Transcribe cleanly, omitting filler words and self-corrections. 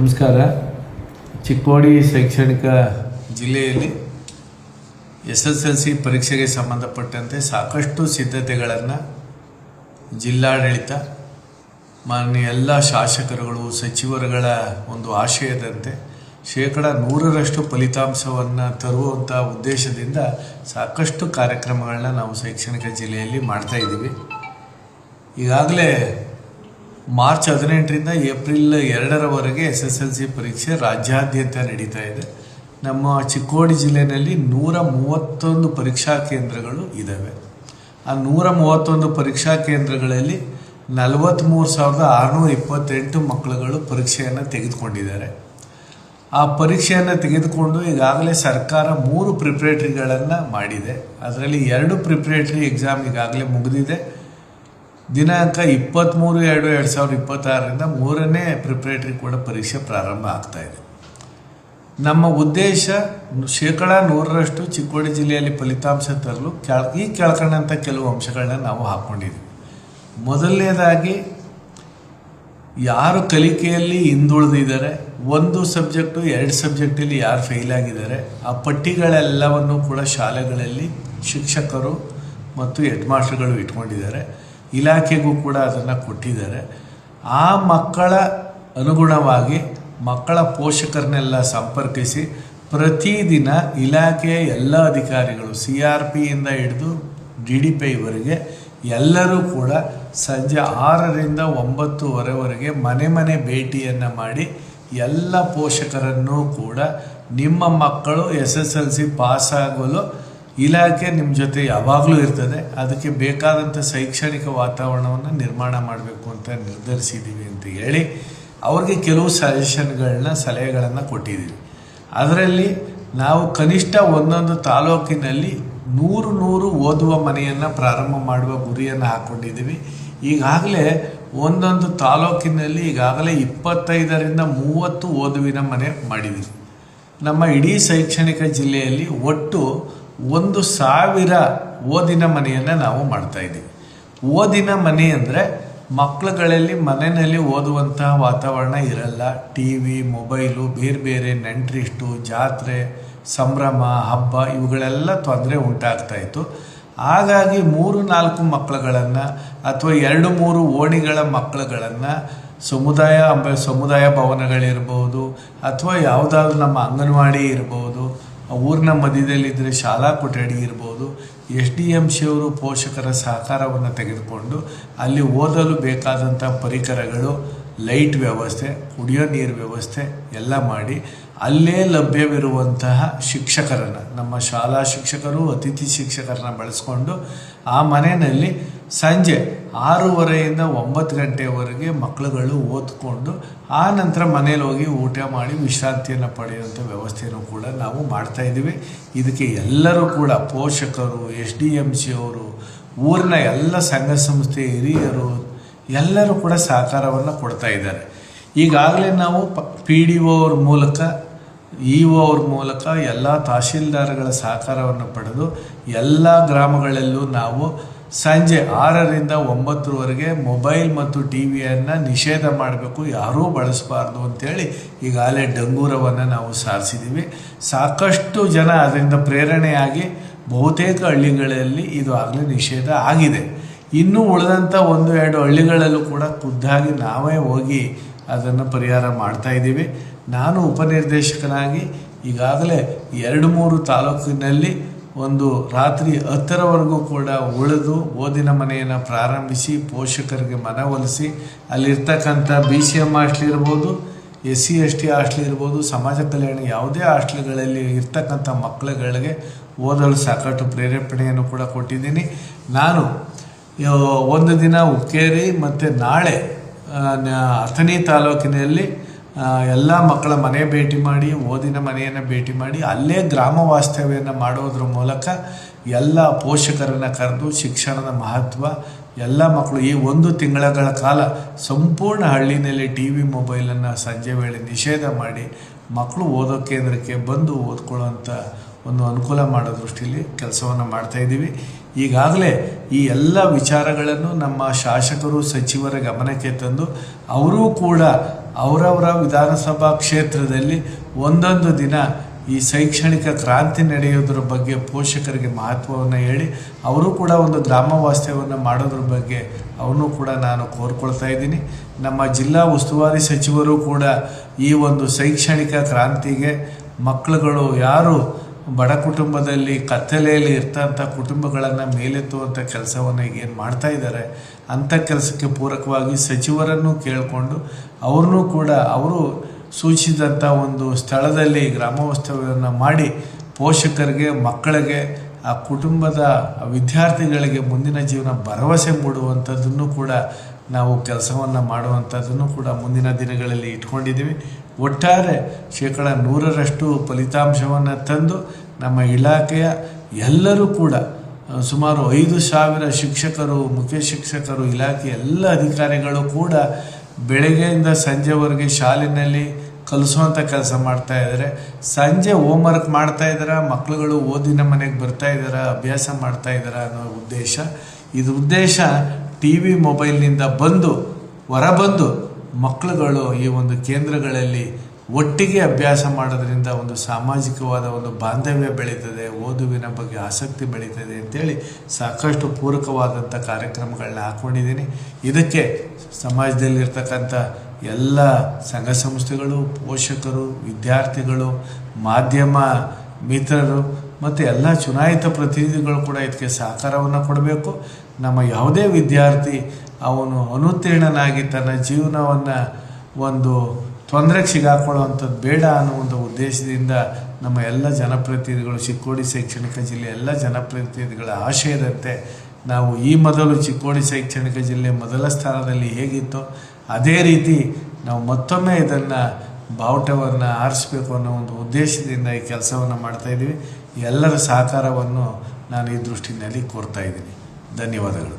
ನಮಸ್ಕಾರ. ಚಿಕ್ಕೋಡಿ ಶೈಕ್ಷಣಿಕ ಜಿಲ್ಲೆಯಲ್ಲಿ SSLC ಪರೀಕ್ಷೆಗೆ ಸಂಬಂಧಪಟ್ಟಂತೆ ಸಾಕಷ್ಟು ಸಿದ್ಧತೆಗಳನ್ನು ಜಿಲ್ಲಾಡಳಿತ ಮಾನ್ಯ ಎಲ್ಲ ಶಾಸಕರುಗಳು ಸಚಿವರುಗಳ ಒಂದು ಆಶಯದಂತೆ 100% ಫಲಿತಾಂಶವನ್ನು ತರುವಂಥ ಉದ್ದೇಶದಿಂದ ಸಾಕಷ್ಟು ಕಾರ್ಯಕ್ರಮಗಳನ್ನ ನಾವು ಶೈಕ್ಷಣಿಕ ಜಿಲ್ಲೆಯಲ್ಲಿ ಮಾಡ್ತಾಯಿದ್ದೀವಿ. ಈಗಾಗಲೇ ಮಾರ್ಚ್ 18ರಿಂದ ಏಪ್ರಿಲ್ 2ರವರೆಗೆ SSLC ಪರೀಕ್ಷೆ ರಾಜ್ಯಾದ್ಯಂತ ನಡೀತಾ ಇದೆ. ನಮ್ಮ ಚಿಕ್ಕೋಡಿ ಜಿಲ್ಲೆಯಲ್ಲಿ 131 ಪರೀಕ್ಷಾ ಕೇಂದ್ರಗಳು ಇದ್ದಾವೆ. ಆ 131 ಪರೀಕ್ಷಾ ಕೇಂದ್ರಗಳಲ್ಲಿ 43,628 ಮಕ್ಕಳುಗಳು ಪರೀಕ್ಷೆಯನ್ನು ತೆಗೆದುಕೊಂಡಿದ್ದಾರೆ. ಆ ಪರೀಕ್ಷೆಯನ್ನು ತೆಗೆದುಕೊಂಡು ಈಗಾಗಲೇ ಸರ್ಕಾರ 3 ಪ್ರಿಪ್ರೇಟರಿಗಳನ್ನು ಮಾಡಿದೆ. ಅದರಲ್ಲಿ 2 ಪ್ರಿಪ್ರೇಟರಿ ಎಕ್ಸಾಮ್ ಈಗಾಗಲೇ ಮುಗಿದಿದೆ. ದಿನಾಂಕ 23/2/2026ರಿಂದ 3ನೇ ಪ್ರಿಪ್ರೇಟರಿ ಕೂಡ ಪರೀಕ್ಷೆ ಪ್ರಾರಂಭ ಆಗ್ತಾ ಇದೆ. ನಮ್ಮ ಉದ್ದೇಶ 100% ಚಿಕ್ಕೋಡಿ ಜಿಲ್ಲೆಯಲ್ಲಿ ಫಲಿತಾಂಶ ತರಲು ಕೆಳಕಂಡಂಥ ಕೆಲವು ಅಂಶಗಳನ್ನ ನಾವು ಹಾಕ್ಕೊಂಡಿದ್ದೀವಿ. ಮೊದಲನೇದಾಗಿ, ಯಾರು ಕಲಿಕೆಯಲ್ಲಿ ಹಿಂದುಳಿದಿದ್ದಾರೆ, 1 ಸಬ್ಜೆಕ್ಟು 2 ಸಬ್ಜೆಕ್ಟಲ್ಲಿ ಯಾರು ಫೇಲ್ ಆಗಿದ್ದಾರೆ, ಆ ಪಟ್ಟಿಗಳೆಲ್ಲವನ್ನು ಕೂಡ ಶಾಲೆಗಳಲ್ಲಿ ಶಿಕ್ಷಕರು ಮತ್ತು ಹೆಡ್ ಮಾಸ್ಟರ್ಗಳು ಇಟ್ಕೊಂಡಿದ್ದಾರೆ. ಇಲಾಖೆಗೂ ಕೂಡ ಅದನ್ನು ಕೊಟ್ಟಿದ್ದಾರೆ. ಆ ಮಕ್ಕಳ ಅನುಗುಣವಾಗಿ ಮಕ್ಕಳ ಪೋಷಕರನ್ನೆಲ್ಲ ಸಂಪರ್ಕಿಸಿ ಪ್ರತಿದಿನ ಇಲಾಖೆಯ ಎಲ್ಲ ಅಧಿಕಾರಿಗಳು CRPಯಿಂದ ಹಿಡಿದು DDPವರೆಗೆ ಎಲ್ಲರೂ ಕೂಡ ಸಂಜೆ 6ರಿಂದ 9ವರೆಗೆ ಮನೆ ಭೇಟಿಯನ್ನು ಮಾಡಿ ಎಲ್ಲ ಪೋಷಕರನ್ನು ಕೂಡ ನಿಮ್ಮ ಮಕ್ಕಳು SSLC ಪಾಸಾಗಲು ಇಲಾಖೆ ನಿಮ್ಮ ಜೊತೆ ಯಾವಾಗಲೂ ಇರ್ತದೆ, ಅದಕ್ಕೆ ಬೇಕಾದಂಥ ಶೈಕ್ಷಣಿಕ ವಾತಾವರಣವನ್ನು ನಿರ್ಮಾಣ ಮಾಡಬೇಕು ಅಂತ ನಿರ್ಧರಿಸಿದ್ದೀವಿ ಅಂತ ಹೇಳಿ ಅವ್ರಿಗೆ ಕೆಲವು ಸಲಹೆಗಳನ್ನು ಕೊಟ್ಟಿದ್ದೀವಿ. ಅದರಲ್ಲಿ ನಾವು ಕನಿಷ್ಠ ಒಂದೊಂದು ತಾಲೂಕಿನಲ್ಲಿ 100 ಓದುವ ಮನೆಯನ್ನು ಪ್ರಾರಂಭ ಮಾಡುವ ಗುರಿಯನ್ನು ಹಾಕ್ಕೊಂಡಿದ್ದೀವಿ. ಈಗಾಗಲೇ ಒಂದೊಂದು ತಾಲೂಕಿನಲ್ಲಿ ಈಗಾಗಲೇ 25ರಿಂದ 30 ಓದುವಿನ ಮನೆ ಮಾಡಿದ್ದೀವಿ. ನಮ್ಮ ಇಡೀ ಶೈಕ್ಷಣಿಕ ಜಿಲ್ಲೆಯಲ್ಲಿ ಒಟ್ಟು 1,000 ಓದಿನ ಮನೆಯನ್ನು ನಾವು ಮಾಡ್ತಾಯಿದ್ದೀವಿ. ಓದಿನ ಮನೆ ಅಂದರೆ ಮಕ್ಕಳುಗಳಲ್ಲಿ ಮನೆಯಲ್ಲಿ ಓದುವಂತಹ ವಾತಾವರಣ ಇರಲ್ಲ. TV, ಮೊಬೈಲು, ಬೇರೆ ನೆಂಟ್ರಿಷ್ಟು, ಜಾತ್ರೆ, ಸಂಭ್ರಮ, ಹಬ್ಬ ಇವುಗಳೆಲ್ಲ ತೊಂದರೆ ಉಂಟಾಗ್ತಾಯಿತ್ತು. ಹಾಗಾಗಿ 3-4 ಮಕ್ಕಳುಗಳನ್ನು ಅಥವಾ 2-3 ಓಣಿಗಳ ಮಕ್ಕಳುಗಳನ್ನು ಸಮುದಾಯ ಭವನಗಳಿರ್ಬೋದು ಅಥವಾ ಯಾವುದಾದ್ರೂ ನಮ್ಮ ಅಂಗನವಾಡಿ ಇರ್ಬೋದು, ಊರಿನ ಮಧ್ಯದಲ್ಲಿದ್ದರೆ ಶಾಲಾ ಕೊಠಡಿ ಇರ್ಬೋದು, SDMC ಅವರು ಪೋಷಕರ ಸಹಕಾರವನ್ನು ತೆಗೆದುಕೊಂಡು ಅಲ್ಲಿ ಓದಲು ಬೇಕಾದಂಥ ಪರಿಕರಗಳು, ಲೈಟ್ ವ್ಯವಸ್ಥೆ, ಕುಡಿಯೋ ನೀರು ವ್ಯವಸ್ಥೆ ಎಲ್ಲ ಮಾಡಿ ಅಲ್ಲೇ ಲಭ್ಯವಿರುವಂತಹ ಶಿಕ್ಷಕರನ್ನು, ನಮ್ಮ ಶಾಲಾ ಶಿಕ್ಷಕರು, ಅತಿಥಿ ಶಿಕ್ಷಕರನ್ನ ಬಳಸ್ಕೊಂಡು ಆ ಮನೆಯಲ್ಲಿ ಸಂಜೆ 6:30ರಿಂದ 9 ಗಂಟೆವರೆಗೆ ಮಕ್ಕಳುಗಳು ಓದ್ಕೊಂಡು ಆ ನಂತರ ಮನೇಲಿ ಹೋಗಿ ಊಟ ಮಾಡಿ ವಿಶ್ರಾಂತಿಯನ್ನು ಪಡೆಯುವಂಥ ವ್ಯವಸ್ಥೆಯನ್ನು ಕೂಡ ನಾವು ಮಾಡ್ತಾಯಿದ್ದೀವಿ. ಇದಕ್ಕೆ ಎಲ್ಲರೂ ಕೂಡ ಪೋಷಕರು, SDMC ಅವರು, ಊರಿನ ಎಲ್ಲ ಸಂಘ ಸಂಸ್ಥೆ ಹಿರಿಯರು ಎಲ್ಲರೂ ಕೂಡ ಸಹಕಾರವನ್ನು ಕೊಡ್ತಾ ಇದ್ದಾರೆ. ಈಗಾಗಲೇ ನಾವು PDO ಅವ್ರ ಮೂಲಕ, EO ಅವ್ರ ಮೂಲಕ ಎಲ್ಲ ತಹಶೀಲ್ದಾರ್ಗಳ ಸಹಕಾರವನ್ನು ಪಡೆದು ಎಲ್ಲ ಗ್ರಾಮಗಳಲ್ಲೂ ನಾವು ಸಂಜೆ 6ರಿಂದ 9ವರೆಗೆ ಮೊಬೈಲ್ ಮತ್ತು TVಯನ್ನು ನಿಷೇಧ ಮಾಡಬೇಕು, ಯಾರೂ ಬಳಸಬಾರ್ದು ಅಂಥೇಳಿ ಈಗಾಗಲೇ ಡಂಗೂರವನ್ನು ನಾವು ಸಾರಿಸಿದ್ದೀವಿ. ಸಾಕಷ್ಟು ಜನ ಅದರಿಂದ ಪ್ರೇರಣೆಯಾಗಿ ಬಹುತೇಕ ಹಳ್ಳಿಗಳಲ್ಲಿ ಇದು ಆಗಲೇ ನಿಷೇಧ ಆಗಿದೆ. ಇನ್ನೂ ಉಳಿದಂಥ 1-2 ಹಳ್ಳಿಗಳಲ್ಲೂ ಕೂಡ ಖುದ್ದಾಗಿ ನಾವೇ ಹೋಗಿ ಅದನ್ನು ಪರಿಹಾರ ಮಾಡ್ತಾಯಿದ್ದೀವಿ. ನಾನು ಉಪನಿರ್ದೇಶಕನಾಗಿ ಈಗಾಗಲೇ 2-3 ತಾಲೂಕಿನಲ್ಲಿ ಒಂದು ರಾತ್ರಿ 10ರವರೆಗೂ ಕೂಡ ಉಳಿದು ಓದಿನ ಮನೆಯನ್ನು ಪ್ರಾರಂಭಿಸಿ ಪೋಷಕರಿಗೆ ಮನವೊಲಿಸಿ ಅಲ್ಲಿರ್ತಕ್ಕಂಥ BCM ಹಾಸ್ಟೆಲ್ ಇರ್ಬೋದು, SC/ST ಹಾಸ್ಟೆಲ್ ಇರ್ಬೋದು, ಸಮಾಜ ಕಲ್ಯಾಣ ಯಾವುದೇ ಹಾಸ್ಟೆಲ್ಗಳಲ್ಲಿ ಇರ್ತಕ್ಕಂಥ ಮಕ್ಕಳುಗಳಿಗೆ ಓದಲು ಸಾಕಷ್ಟು ಪ್ರೇರೇಪಣೆಯನ್ನು ಕೂಡ ಕೊಟ್ಟಿದ್ದೀನಿ. ನಾನು ಒಂದು ದಿನ ಹುಕ್ಕೇರಿ ಮತ್ತು ನಾಳೆ ಅಥಣಿ ತಾಲೂಕಿನಲ್ಲಿ ಎಲ್ಲ ಮಕ್ಕಳ ಮನೆ ಭೇಟಿ ಮಾಡಿ, ಓದಿನ ಮನೆಯನ್ನು ಭೇಟಿ ಮಾಡಿ ಅಲ್ಲೇ ಗ್ರಾಮ ವಾಸ್ತವ್ಯವನ್ನು ಮಾಡೋದ್ರ ಮೂಲಕ ಎಲ್ಲ ಪೋಷಕರನ್ನು ಕರೆದು ಶಿಕ್ಷಣದ ಮಹತ್ವ, ಎಲ್ಲ ಮಕ್ಕಳು ಈ 1 ತಿಂಗಳ ಕಾಲ ಸಂಪೂರ್ಣ ಹಳ್ಳಿನಲ್ಲಿ TV, ಮೊಬೈಲನ್ನು ಸಂಜೆ ವೇಳೆ ನಿಷೇಧ ಮಾಡಿ ಮಕ್ಕಳು ಓದೋ ಕೇಂದ್ರಕ್ಕೆ ಬಂದು ಓದ್ಕೊಳ್ಳುವಂಥ ಒಂದು ಅನುಕೂಲ ಮಾಡೋ ದೃಷ್ಟಿಯಲ್ಲಿ ಕೆಲಸವನ್ನು ಮಾಡ್ತಾಯಿದ್ದೀವಿ. ಈಗಾಗಲೇ ಈ ಎಲ್ಲ ವಿಚಾರಗಳನ್ನು ನಮ್ಮ ಶಾಸಕರು ಸಚಿವರ ಗಮನಕ್ಕೆ ತಂದು ಅವರೂ ಕೂಡ ಅವರವರ ವಿಧಾನಸಭಾ ಕ್ಷೇತ್ರದಲ್ಲಿ ಒಂದೊಂದು ದಿನ ಈ ಶೈಕ್ಷಣಿಕ ಕ್ರಾಂತಿ ನಡೆಯೋದ್ರ ಬಗ್ಗೆ ಪೋಷಕರಿಗೆ ಮಹತ್ವವನ್ನು ಹೇಳಿ ಅವರು ಕೂಡ ಒಂದು ಗ್ರಾಮ ವಾಸ್ತವ್ಯವನ್ನು ಮಾಡೋದ್ರ ಬಗ್ಗೆ ಅವನು ಕೂಡ ನಾನು ಕೋರ್ಕೊಳ್ತಾ ಇದ್ದೀನಿ. ನಮ್ಮ ಜಿಲ್ಲಾ ಉಸ್ತುವಾರಿ ಸಚಿವರು ಕೂಡ ಈ ಒಂದು ಶೈಕ್ಷಣಿಕ ಕ್ರಾಂತಿಗೆ ಮಕ್ಕಳುಗಳು ಯಾರು ಬಡ ಕುಟುಂಬದಲ್ಲಿ ಕತ್ತಲೆಯಲ್ಲಿ ಇರ್ತಂಥ ಕುಟುಂಬಗಳನ್ನು ಮೇಲೆತ್ತುವಂಥ ಕೆಲಸವನ್ನು ಏನು ಮಾಡ್ತಾ ಇದ್ದಾರೆ ಅಂಥ ಕೆಲಸಕ್ಕೆ ಪೂರಕವಾಗಿ ಸಚಿವರನ್ನು ಕೇಳಿಕೊಂಡು ಅವ್ರನ್ನೂ ಕೂಡ ಅವರು ಸೂಚಿಸಿದಂಥ ಒಂದು ಸ್ಥಳದಲ್ಲಿ ಗ್ರಾಮೋತ್ಸವವನ್ನು ಮಾಡಿ ಪೋಷಕರಿಗೆ ಮಕ್ಕಳಿಗೆ ಆ ಕುಟುಂಬದ ವಿದ್ಯಾರ್ಥಿಗಳಿಗೆ ಮುಂದಿನ ಜೀವನ ಭರವಸೆ ಮೂಡುವಂಥದ್ದನ್ನು ಕೂಡ ನಾವು ಕೆಲಸವನ್ನು ಮಾಡುವಂಥದ್ದನ್ನು ಕೂಡ ಮುಂದಿನ ದಿನಗಳಲ್ಲಿ ಇಟ್ಕೊಂಡಿದ್ದೀವಿ. ಒಟ್ಟಾರೆ 100% ಫಲಿತಾಂಶವನ್ನು ತಂದು ನಮ್ಮ ಇಲಾಖೆಯ ಎಲ್ಲರೂ ಕೂಡ ಸುಮಾರು 5,000 ಶಿಕ್ಷಕರು, ಮುಖ್ಯ ಶಿಕ್ಷಕರು, ಇಲಾಖೆ ಎಲ್ಲ ಅಧಿಕಾರಿಗಳು ಕೂಡ ಬೆಳಗ್ಗೆಯಿಂದ ಸಂಜೆವರೆಗೆ ಶಾಲೆಯಲ್ಲಿ ಕಲಿಸುವಂಥ ಕೆಲಸ ಮಾಡ್ತಾ ಇದ್ದಾರೆ. ಸಂಜೆ ಹೋಮ್ವರ್ಕ್ ಮಾಡ್ತಾ ಇದ್ದಾರೆ, ಮಕ್ಕಳುಗಳು ಓದಿನ ಮನೆಗೆ ಬರ್ತಾ ಇದ್ದಾರೆ, ಅಭ್ಯಾಸ ಮಾಡ್ತಾ ಇದ್ದಾರೆ ಅನ್ನೋ ಉದ್ದೇಶ. ಇದು ಉದ್ದೇಶ TV ಮೊಬೈಲ್ನಿಂದ ಹೊರಬಂದು ಮಕ್ಕಳುಗಳು ಈ ಒಂದು ಕೇಂದ್ರಗಳಲ್ಲಿ ಒಟ್ಟಿಗೆ ಅಭ್ಯಾಸ ಮಾಡೋದ್ರಿಂದ ಒಂದು ಸಾಮಾಜಿಕವಾದ ಒಂದು ಬಾಂಧವ್ಯ ಬೆಳೀತದೆ, ಓದುವಿನ ಬಗ್ಗೆ ಆಸಕ್ತಿ ಬೆಳೀತದೆ ಅಂತೇಳಿ ಸಾಕಷ್ಟು ಪೂರಕವಾದಂಥ ಕಾರ್ಯಕ್ರಮಗಳನ್ನ ಹಾಕ್ಕೊಂಡಿದ್ದೀನಿ. ಇದಕ್ಕೆ ಸಮಾಜದಲ್ಲಿರ್ತಕ್ಕಂಥ ಎಲ್ಲ ಸಂಘ ಸಂಸ್ಥೆಗಳು, ಪೋಷಕರು, ವಿದ್ಯಾರ್ಥಿಗಳು, ಮಾಧ್ಯಮ ಮಿತ್ರರು ಮತ್ತು ಎಲ್ಲ ಚುನಾಯಿತ ಪ್ರತಿನಿಧಿಗಳು ಕೂಡ ಇದಕ್ಕೆ ಸಹಕಾರವನ್ನು ಕೊಡಬೇಕು. ನಮ್ಮ ಯಾವುದೇ ವಿದ್ಯಾರ್ಥಿ ಅವನು ಅನುತ್ತೀರ್ಣನಾಗಿ ತನ್ನ ಜೀವನವನ್ನು ಒಂದು ತೊಂದರೆಗೆ ಸಿಗಾಕೊಳ್ಳುವಂಥದ್ದು ಬೇಡ ಅನ್ನೋ ಒಂದು ಉದ್ದೇಶದಿಂದ ನಮ್ಮ ಎಲ್ಲ ಜನಪ್ರತಿನಿಧಿಗಳು, ಚಿಕ್ಕೋಡಿ ಶೈಕ್ಷಣಿಕ ಜಿಲ್ಲೆ ಎಲ್ಲ ಜನಪ್ರತಿನಿಧಿಗಳ ಆಶಯದಂತೆ ನಾವು ಈ ಮೊದಲು ಚಿಕ್ಕೋಡಿ ಶೈಕ್ಷಣಿಕ ಜಿಲ್ಲೆ ಮೊದಲ ಸ್ಥಾನದಲ್ಲಿ ಹೇಗಿತ್ತೋ ಅದೇ ರೀತಿ ನಾವು ಮತ್ತೊಮ್ಮೆ ಇದನ್ನು ಬಾವುಟವನ್ನು ಆರಿಸಬೇಕು ಅನ್ನೋ ಒಂದು ಉದ್ದೇಶದಿಂದ ಈ ಕೆಲಸವನ್ನು ಮಾಡ್ತಾಯಿದ್ದೀವಿ. ಎಲ್ಲರ ಸಹಕಾರವನ್ನು ನಾನು ಈ ದೃಷ್ಟಿನಲ್ಲಿ ಕೋರ್ತಾ ಇದ್ದೀನಿ. ಧನ್ಯವಾದಗಳು.